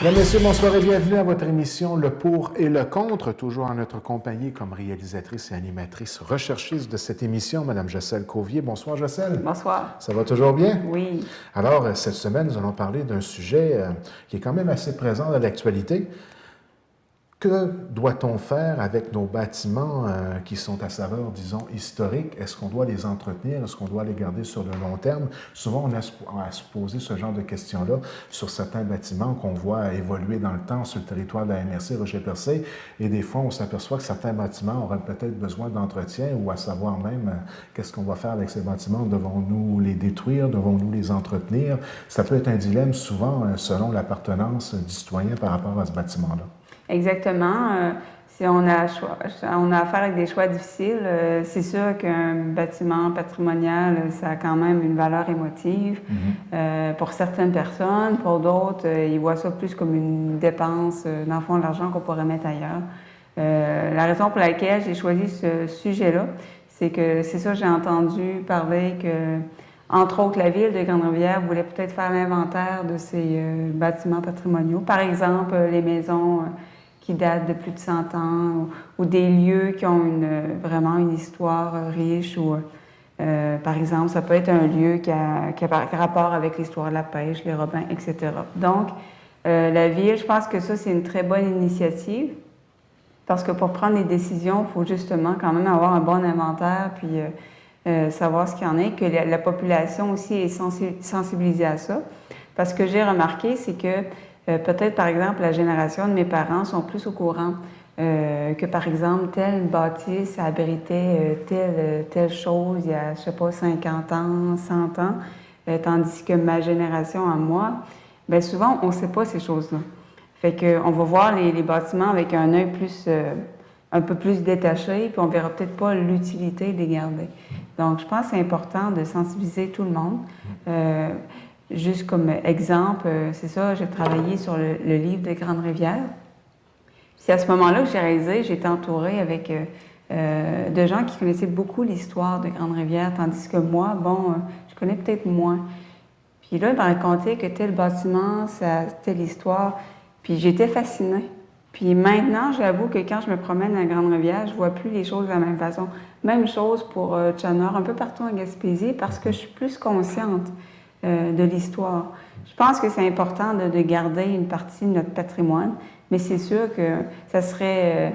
Mesdames, Messieurs, bonsoir et bienvenue à votre émission Le Pour et le Contre, toujours en notre compagnie comme réalisatrice et animatrice recherchiste de cette émission, Mme Jocelyne Cauvier. Bonsoir, Jocelyne. Bonsoir. Ça va toujours bien? Oui. Alors, cette semaine, nous allons parler d'un sujet qui est quand même assez présent dans l'actualité. Que doit-on faire avec nos bâtiments qui sont à saveur, disons, historique? Est-ce qu'on doit les entretenir? Est-ce qu'on doit les garder sur le long terme? Souvent, on a à se poser ce genre de questions-là sur certains bâtiments qu'on voit évoluer dans le temps sur le territoire de la MRC Rocher-Percé. Et des fois, on s'aperçoit que certains bâtiments auraient peut-être besoin d'entretien ou à savoir même qu'est-ce qu'on va faire avec ces bâtiments. Devons-nous les détruire? Devons-nous les entretenir? Ça peut être un dilemme souvent selon l'appartenance du citoyen par rapport à ce bâtiment-là. Exactement. Si on a affaire avec des choix difficiles, c'est sûr qu'un bâtiment patrimonial, ça a quand même une valeur émotive. Pour certaines personnes, pour d'autres, ils voient ça plus comme une dépense, dans le fond, de l'argent qu'on pourrait mettre ailleurs. La raison pour laquelle j'ai choisi ce sujet-là, c'est que c'est ça, j'ai entendu parler que, entre autres, la Ville de Grande-Rivière voulait peut-être faire l'inventaire de ces bâtiments patrimoniaux. Par exemple, les maisons qui datent de plus de 100 ans ou des lieux qui ont vraiment une histoire riche. Ou, par exemple, ça peut être un lieu qui a rapport avec l'histoire de la pêche, les robins, etc. Donc, la Ville, je pense que ça, c'est une très bonne initiative parce que pour prendre des décisions, il faut justement quand même avoir un bon inventaire puis savoir ce qu'il y en est, que la population aussi est sensibilisée à ça. Parce que j'ai remarqué, c'est que peut-être, par exemple, la génération de mes parents sont plus au courant que, par exemple, telle bâtisse abritait telle chose il y a, je sais pas, 50 ans, 100 ans, tandis que ma génération à moi, bien souvent, on ne sait pas ces choses-là. Fait qu'on va voir les bâtiments avec un œil plus, un peu plus détaché, puis on ne verra peut-être pas l'utilité de les garder. Donc, je pense que c'est important de sensibiliser tout le monde. Juste comme exemple, c'est ça, j'ai travaillé sur le livre de Grande-Rivière. C'est à ce moment-là que j'ai réalisé, j'étais entourée avec de gens qui connaissaient beaucoup l'histoire de Grande-Rivière, tandis que moi, bon, je connais peut-être moins. Puis là, ils m'ont raconté que tel bâtiment, ça, telle histoire, puis j'étais fascinée. Puis maintenant, j'avoue que quand je me promène à Grande-Rivière, je ne vois plus les choses de la même façon. Même chose pour Tchonor, un peu partout en Gaspésie, parce que je suis plus consciente de l'histoire. Je pense que c'est important de garder une partie de notre patrimoine, mais c'est sûr que ça serait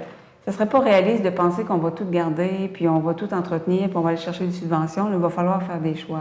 pas réaliste de penser qu'on va tout garder, puis on va tout entretenir, puis on va aller chercher des subventions. Là, il va falloir faire des choix.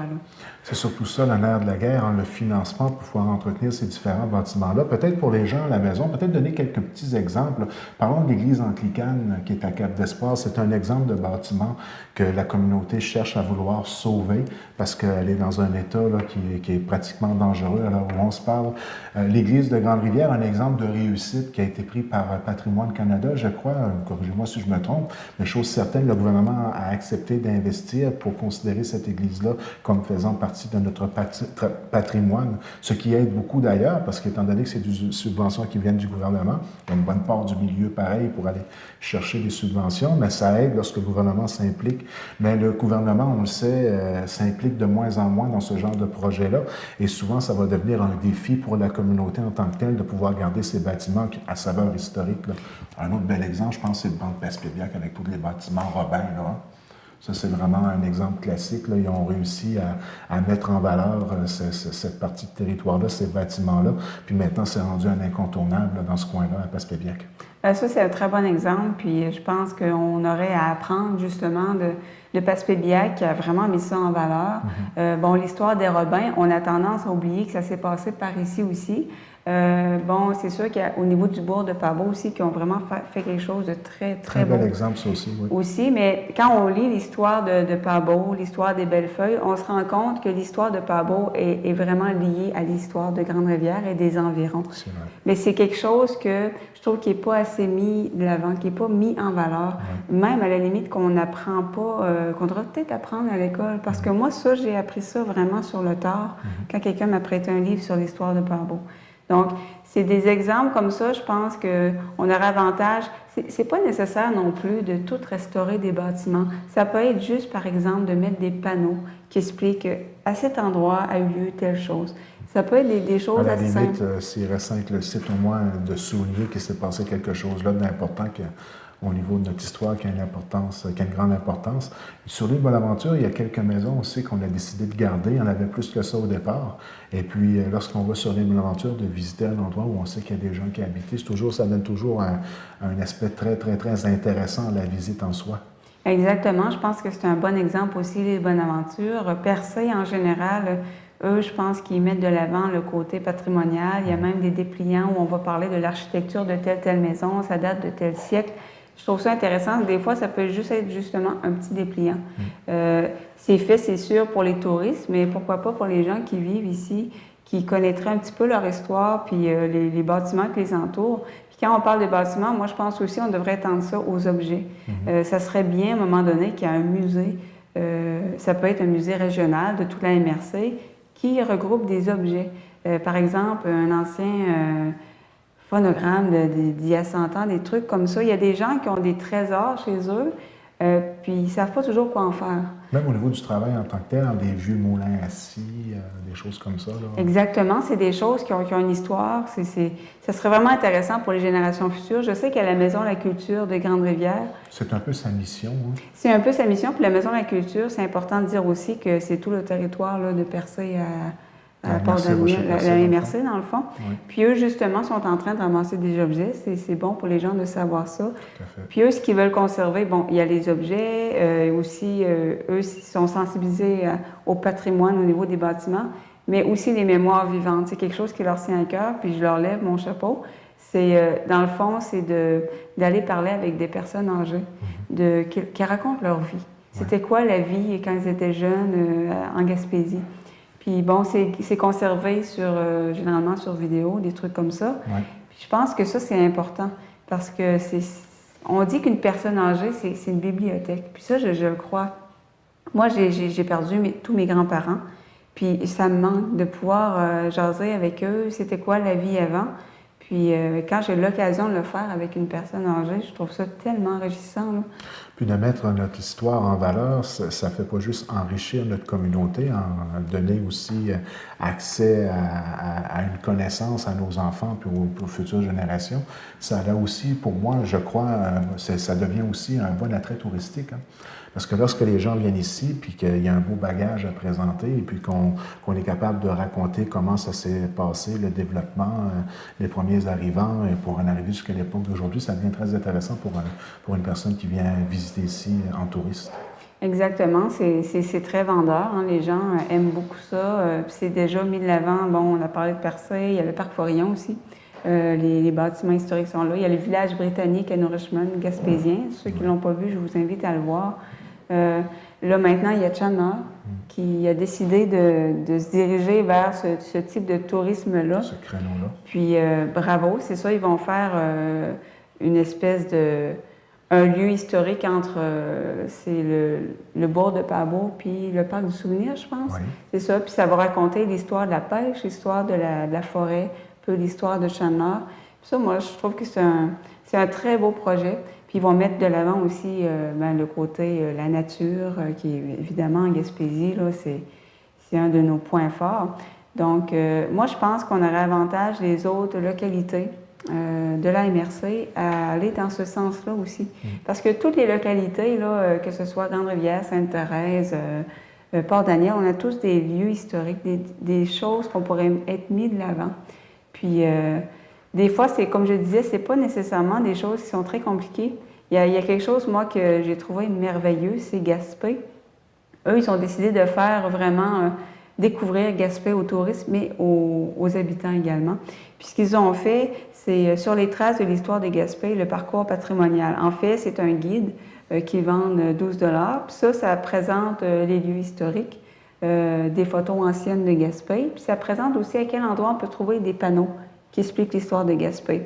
C'est surtout ça, le nerf de la guerre, le financement pour pouvoir entretenir ces différents bâtiments-là. Peut-être pour les gens à la maison, peut-être donner quelques petits exemples. Parlons de l'église anglicane qui est à Cap-d'Espoir. C'est un exemple de bâtiment que la communauté cherche à vouloir sauver parce qu'elle est dans un état là, qui est pratiquement dangereux à l'heure où on se parle. L'église de Grande-Rivière, un exemple de réussite qui a été pris par Patrimoine Canada, je crois, corrigez-moi si je me trompe, mais chose certaine, le gouvernement a accepté d'investir pour considérer cette église-là comme faisant partie de notre patrimoine, ce qui aide beaucoup d'ailleurs, parce qu'étant donné que c'est des subventions qui viennent du gouvernement, il y a une bonne part du milieu pareil pour aller chercher des subventions, mais ça aide lorsque le gouvernement s'implique. Mais le gouvernement, on le sait, s'implique de moins en moins dans ce genre de projet-là, et souvent ça va devenir un défi pour la communauté en tant que telle de pouvoir garder ces bâtiments à saveur historique. Là. Un autre bel exemple, je pense, c'est le banc de Passepébiac avec tous les bâtiments Robin, là. Ça, c'est vraiment un exemple classique. Là. Ils ont réussi à mettre en valeur cette partie de territoire-là, ces bâtiments-là. Puis maintenant, c'est rendu un incontournable là, dans ce coin-là, à Passepébiac. Ça, c'est un très bon exemple. Puis je pense qu'on aurait à apprendre justement de Passepébiac qui a vraiment mis ça en valeur. Bon, l'histoire des Robins, on a tendance à oublier que ça s'est passé par ici aussi. Bon, c'est sûr qu'au niveau du bourg de Pabot aussi, qui ont vraiment fait quelque chose de très, très beau. Un bel exemple, ça aussi, oui. Aussi, mais quand on lit l'histoire de Pabot, l'histoire des Bellefeuilles, on se rend compte que l'histoire de Pabot est vraiment liée à l'histoire de Grande-Rivière et des environs. C'est vrai. Mais c'est quelque chose que je trouve qui n'est pas assez mis de l'avant, qui n'est pas mis en valeur. Même à la limite qu'on n'apprend pas, qu'on devrait peut-être apprendre à l'école. Parce que moi, ça, j'ai appris ça vraiment sur le tard, quand quelqu'un m'a prêté un livre sur l'histoire de Pabot. Donc, c'est des exemples comme ça, je pense qu'on aurait avantage. C'est pas nécessaire non plus de tout restaurer des bâtiments. Ça peut être juste, par exemple, de mettre des panneaux qui expliquent qu'à cet endroit a eu lieu telle chose. Ça peut être des choses À la assez limite, simples. s'il reste avec le site, au moins de souligner qu'il s'est passé quelque chose là d'important au niveau de notre histoire qui a une importance, qui a une grande importance. Sur l'île Bonaventure, il y a quelques maisons aussi qu'on a décidé de garder. Il y en avait plus que ça au départ. Et puis, lorsqu'on va sur l'île Bonaventure, de visiter un endroit où on sait qu'il y a des gens qui habitent, ça donne toujours un aspect très, très, très intéressant à la visite en soi. Exactement. Je pense que c'est un bon exemple aussi, les Bonaventure. Percé, en général, eux, je pense qu'ils mettent de l'avant le côté patrimonial. Il y a même des dépliants où on va parler de l'architecture de telle maison, ça date de tel siècle. Je trouve ça intéressant. Des fois, ça peut juste être justement un petit dépliant. C'est fait, c'est sûr, pour les touristes, mais pourquoi pas pour les gens qui vivent ici, qui connaîtraient un petit peu leur histoire, puis les bâtiments qui les entourent. Puis quand on parle de bâtiments, moi, je pense aussi qu'on devrait étendre ça aux objets. Ça serait bien, à un moment donné, qu'il y ait un musée. Ça peut être un musée régional de toute la MRC qui regroupe des objets. Par exemple, un ancien phonogramme d'il y a 100 ans, des trucs comme ça. Il y a des gens qui ont des trésors chez eux, puis ils ne savent pas toujours quoi en faire. Même au niveau du travail en tant que tel, des vieux moulins assis, des choses comme ça. Là. Exactement, c'est des choses qui ont une histoire. Ça serait vraiment intéressant pour les générations futures. Je sais qu'à la Maison de la Culture de Grande-Rivière... C'est un peu sa mission. Hein? C'est un peu sa mission. Puis la Maison de la Culture, c'est important de dire aussi que c'est tout le territoire là, de Percé à Port-Daniel, la MRC dans le fond. Oui. Puis eux, justement, sont en train de ramasser des objets. C'est bon pour les gens de savoir ça. Tout à fait. Puis eux, ce qu'ils veulent conserver, bon, il y a les objets, aussi, eux sont sensibilisés au patrimoine au niveau des bâtiments, mais aussi les mémoires vivantes. C'est quelque chose qui leur tient à cœur, puis je leur lève mon chapeau. C'est, dans le fond, c'est d'aller parler avec des personnes âgées, qui racontent leur vie. C'était quoi la vie quand ils étaient jeunes en Gaspésie? Puis bon, c'est conservé généralement sur vidéo, des trucs comme ça. Ouais. Puis je pense que ça, c'est important parce que on dit qu'une personne âgée, c'est une bibliothèque. Puis ça, je le crois. Moi, j'ai perdu tous mes grands-parents. Puis ça me manque de pouvoir jaser avec eux. C'était quoi la vie avant? Puis quand j'ai l'occasion de le faire avec une personne âgée, je trouve ça tellement enrichissant. Là. Puis de mettre notre histoire en valeur, ça ne fait pas juste enrichir notre communauté, donner aussi accès à une connaissance à nos enfants puis aux futures générations. Ça a aussi, pour moi, je crois, ça devient aussi un bon attrait touristique. Hein? Parce que lorsque les gens viennent ici, puis qu'il y a un beau bagage à présenter, et puis qu'on est capable de raconter comment ça s'est passé, le développement, les premiers arrivants, et pour en arriver jusqu'à l'époque d'aujourd'hui, ça devient très intéressant pour une personne qui vient visiter ici en touriste. Exactement, c'est très vendeur. Hein. Les gens aiment beaucoup ça. Puis c'est déjà mis de l'avant. Bon, on a parlé de Percé, il y a le parc Forillon aussi. Les bâtiments historiques sont là. Il y a le village britannique à New Richmond, gaspésien. Ceux qui ne l'ont pas vu, je vous invite à le voir. Là, maintenant, il y a Chandler qui a décidé de se diriger vers ce type de tourisme-là. Ce créneau-là. Puis, bravo, c'est ça, ils vont faire une espèce un lieu historique entre, c'est le bourg de Pabot puis le parc du souvenir, je pense. Oui. C'est ça, puis ça va raconter l'histoire de la pêche, l'histoire de la forêt, un peu l'histoire de Chandler. Puis ça, moi, je trouve que c'est un très beau projet. Puis ils vont mettre de l'avant aussi le côté la nature, qui est évidemment en Gaspésie, là, c'est un de nos points forts. Donc, moi, je pense qu'on aurait avantage les autres localités de la MRC à aller dans ce sens-là aussi. Parce que toutes les localités, là, que ce soit Grande-Rivière, Sainte-Thérèse, Port-Daniel, on a tous des lieux historiques, des choses qu'on pourrait être mis de l'avant. Puis, des fois, c'est comme je disais, c'est pas nécessairement des choses qui sont très compliquées. Il y a quelque chose, moi, que j'ai trouvé merveilleux, c'est Gaspé. Eux, ils ont décidé de faire vraiment découvrir Gaspé aux touristes, mais aux habitants également. Puis ce qu'ils ont fait, c'est sur les traces de l'histoire de Gaspé, le parcours patrimonial. En fait, c'est un guide qui vend 12 $. Puis ça présente les lieux historiques, des photos anciennes de Gaspé. Puis ça présente aussi à quel endroit on peut trouver des panneaux qui expliquent l'histoire de Gaspé.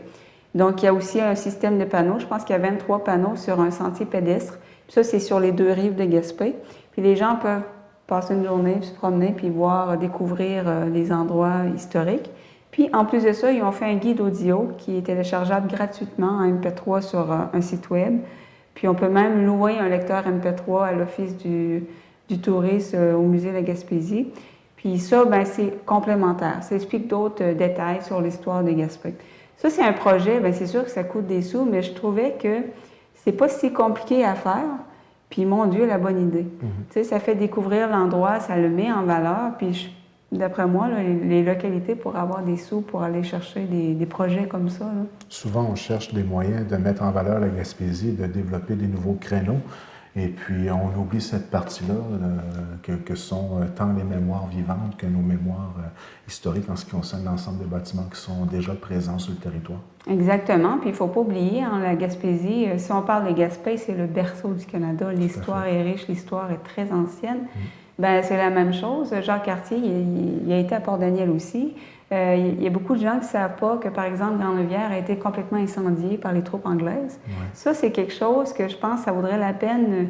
Donc, il y a aussi un système de panneaux. Je pense qu'il y a 23 panneaux sur un sentier pédestre. Puis ça, c'est sur les 2 rives de Gaspé. Puis les gens peuvent passer une journée, se promener, puis découvrir les endroits historiques. Puis, en plus de ça, ils ont fait un guide audio qui est téléchargeable gratuitement en MP3 sur un site web. Puis, on peut même louer un lecteur MP3 à l'Office du tourisme au Musée de la Gaspésie. Puis ça, ben, c'est complémentaire. Ça explique d'autres détails sur l'histoire de Gaspé. Ça, c'est un projet, bien, c'est sûr que ça coûte des sous, mais je trouvais que c'est pas si compliqué à faire. Puis, mon Dieu, la bonne idée. Tu sais, ça fait découvrir l'endroit, ça le met en valeur. Puis, d'après moi, là, les localités pourraient avoir des sous pour aller chercher des projets comme ça. Là. Souvent, on cherche des moyens de mettre en valeur la Gaspésie, de développer des nouveaux créneaux. Et puis, on oublie cette partie-là, que sont tant les mémoires vivantes que nos mémoires historiques en ce qui concerne l'ensemble des bâtiments qui sont déjà présents sur le territoire. Exactement. Puis, il ne faut pas oublier, hein, la Gaspésie, si on parle de Gaspé, c'est le berceau du Canada. L'histoire est riche, l'histoire est très ancienne. Bien, c'est la même chose. Jacques Cartier, il a été à Port-Daniel aussi. Il y a beaucoup de gens qui ne savent pas que, par exemple, Grande-Rivière a été complètement incendiée par les troupes anglaises. Ouais. Ça, c'est quelque chose que je pense que ça vaudrait la peine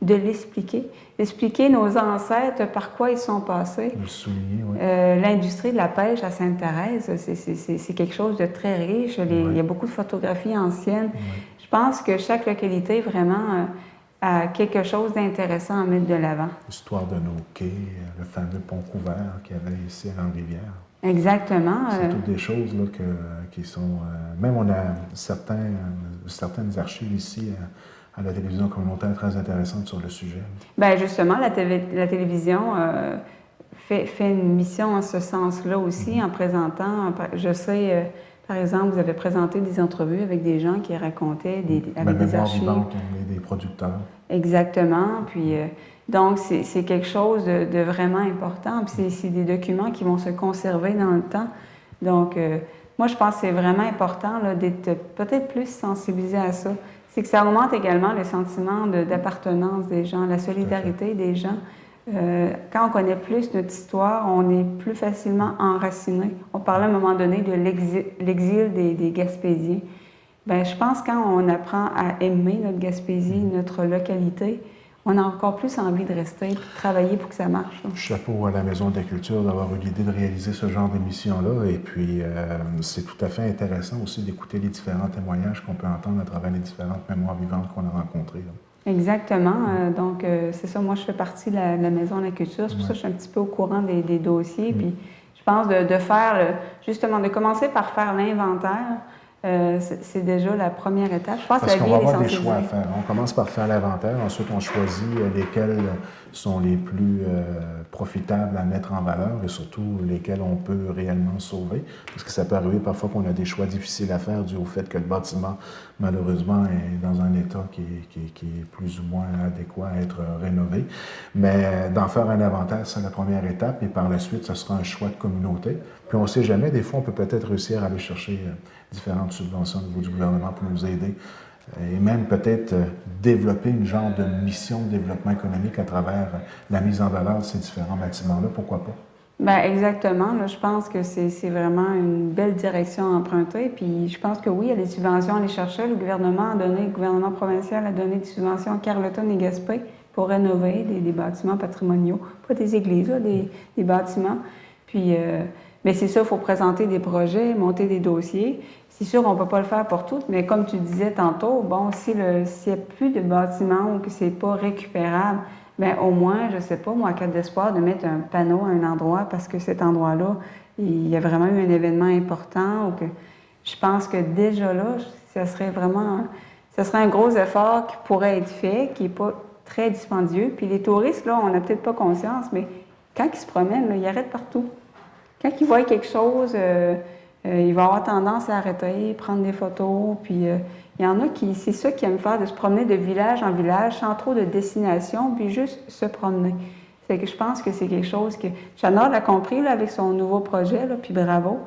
de l'expliquer. D'expliquer nos ancêtres par quoi ils sont passés. Le souligner, oui. L'industrie de la pêche à Sainte-Thérèse, c'est quelque chose de très riche. Il y a beaucoup de photographies anciennes. Je pense que chaque localité, vraiment... à quelque chose d'intéressant à mettre de l'avant. L'histoire de nos quais, le fameux pont couvert qu'il y avait ici à Grande-Rivière. Exactement. C'est toutes des choses là, qui sont... même on a certaines archives ici à la télévision communautaire très intéressantes sur le sujet. Bien, justement, la télévision fait une mission en ce sens-là aussi, en présentant... Je sais... Par exemple, vous avez présenté des entrevues avec des gens qui racontaient avec des archives. Vivante, des producteurs. Exactement. Puis, donc, c'est quelque chose de vraiment important. Puis, c'est des documents qui vont se conserver dans le temps. Donc, moi, je pense que c'est vraiment important d'être peut-être plus sensibilisé à ça. C'est que ça augmente également le sentiment d'appartenance des gens, la solidarité des gens. Quand on connaît plus notre histoire, on est plus facilement enraciné. On parlait à un moment donné de l'exil des Gaspésiens. Bien, je pense que quand on apprend à aimer notre Gaspésie, notre localité, on a encore plus envie de rester et de travailler pour que ça marche. Chapeau à la Maison de la Culture d'avoir eu l'idée de réaliser ce genre d'émission-là. Et puis, c'est tout à fait intéressant aussi d'écouter les différents témoignages qu'on peut entendre à travers les différentes mémoires vivantes qu'on a rencontrées. Là. Exactement. Donc, c'est ça. Moi, je fais partie de la Maison de la Culture. C'est pour ça que je suis un petit peu au courant des dossiers. Puis, je pense de faire, justement, de commencer par faire l'inventaire. C'est déjà la première étape. Je pense Parce que la qu'on vie va avoir est des choix à faire. On commence par faire l'inventaire. Ensuite, on choisit lesquels sont les plus profitables à mettre en valeur et surtout lesquels on peut réellement sauver. Parce que ça peut arriver parfois qu'on a des choix difficiles à faire dû au fait que le bâtiment, malheureusement, est dans un état qui est plus ou moins adéquat à être rénové. Mais d'en faire un inventaire, c'est la première étape. Et par la suite, ce sera un choix de communauté. Puis on ne sait jamais, des fois, on peut peut-être réussir à aller chercher différentes subventions au niveau du gouvernement pour nous aider. Et même peut-être développer une genre de mission de développement économique à travers la mise en valeur de ces différents bâtiments-là. Pourquoi pas? Bien, exactement. Là, je pense que c'est vraiment une belle direction à emprunter. Puis je pense que oui, il y a des subventions à aller chercher. Le gouvernement provincial a donné des subventions à Carleton et Gaspé pour rénover des bâtiments patrimoniaux. Pas des églises, là, des bâtiments. Puis, mais c'est ça, il faut présenter des projets, monter des dossiers. C'est sûr qu'on ne peut pas le faire pour toutes, mais comme tu disais tantôt, bon, s'il n'y a plus de bâtiments ou que ce n'est pas récupérable, bien, au moins, je ne sais pas, moi, à Cap d'Espoir, de mettre un panneau à un endroit parce que cet endroit-là, il y a vraiment eu un événement important ou que je pense que déjà là, ça serait un gros effort qui pourrait être fait, qui n'est pas très dispendieux. Puis les touristes, là, on n'a peut-être pas conscience, mais quand ils se promènent, là, ils arrêtent partout. Quand ils voient quelque chose... il va avoir tendance à arrêter, prendre des photos, puis il y en a qui, c'est ça qu'ils aiment faire, de se promener de village en village, sans trop de destination, puis juste se promener. C'est que je pense que c'est quelque chose que Jeannot l'a compris là, avec son nouveau projet, là, puis bravo.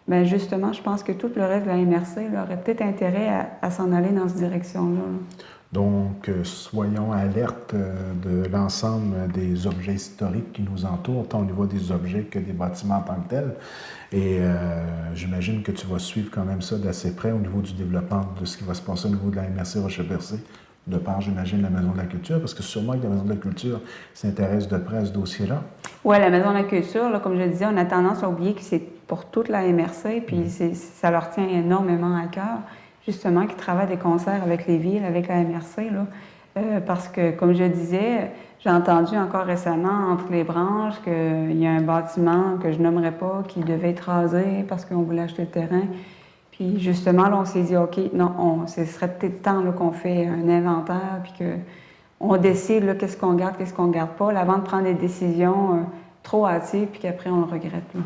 Bien justement, je pense que tout le reste de la MRC là, aurait peut-être intérêt à s'en aller dans cette direction-là. Donc, soyons alertes de l'ensemble des objets historiques qui nous entourent, tant au niveau des objets que des bâtiments en tant que tels. Et j'imagine que tu vas suivre quand même ça d'assez près au niveau du développement de ce qui va se passer au niveau de la MRC Rocher-Percé, de par, j'imagine, la Maison de la Culture, parce que sûrement que la Maison de la Culture s'intéresse de près à ce dossier-là. Oui, la Maison de la Culture, là, comme je le disais, on a tendance à oublier que c'est pour toute la MRC, puis ça leur tient énormément à cœur. Justement, qui travaillent des concerts avec les villes, avec la MRC. Là. parce que, comme je disais, j'ai entendu encore récemment entre les branches qu'il y a un bâtiment que je nommerai pas qui devait être rasé parce qu'on voulait acheter le terrain. Puis justement, là, on s'est dit, OK, non, ce serait peut-être temps qu'on fait un inventaire puis qu'on décide là, qu'est-ce qu'on garde, qu'est-ce qu'on garde pas, là, avant de prendre des décisions trop hâtives puis qu'après on le regrette. Là.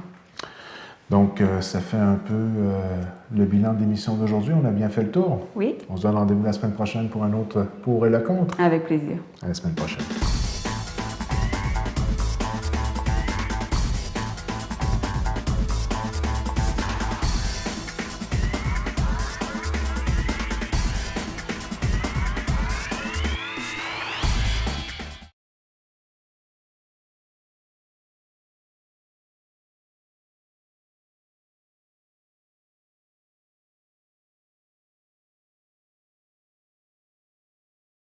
Donc, ça fait un peu le bilan de l'émission d'aujourd'hui. On a bien fait le tour. Oui. On se donne rendez-vous la semaine prochaine pour un autre Pour et le contre. Avec plaisir. À la semaine prochaine.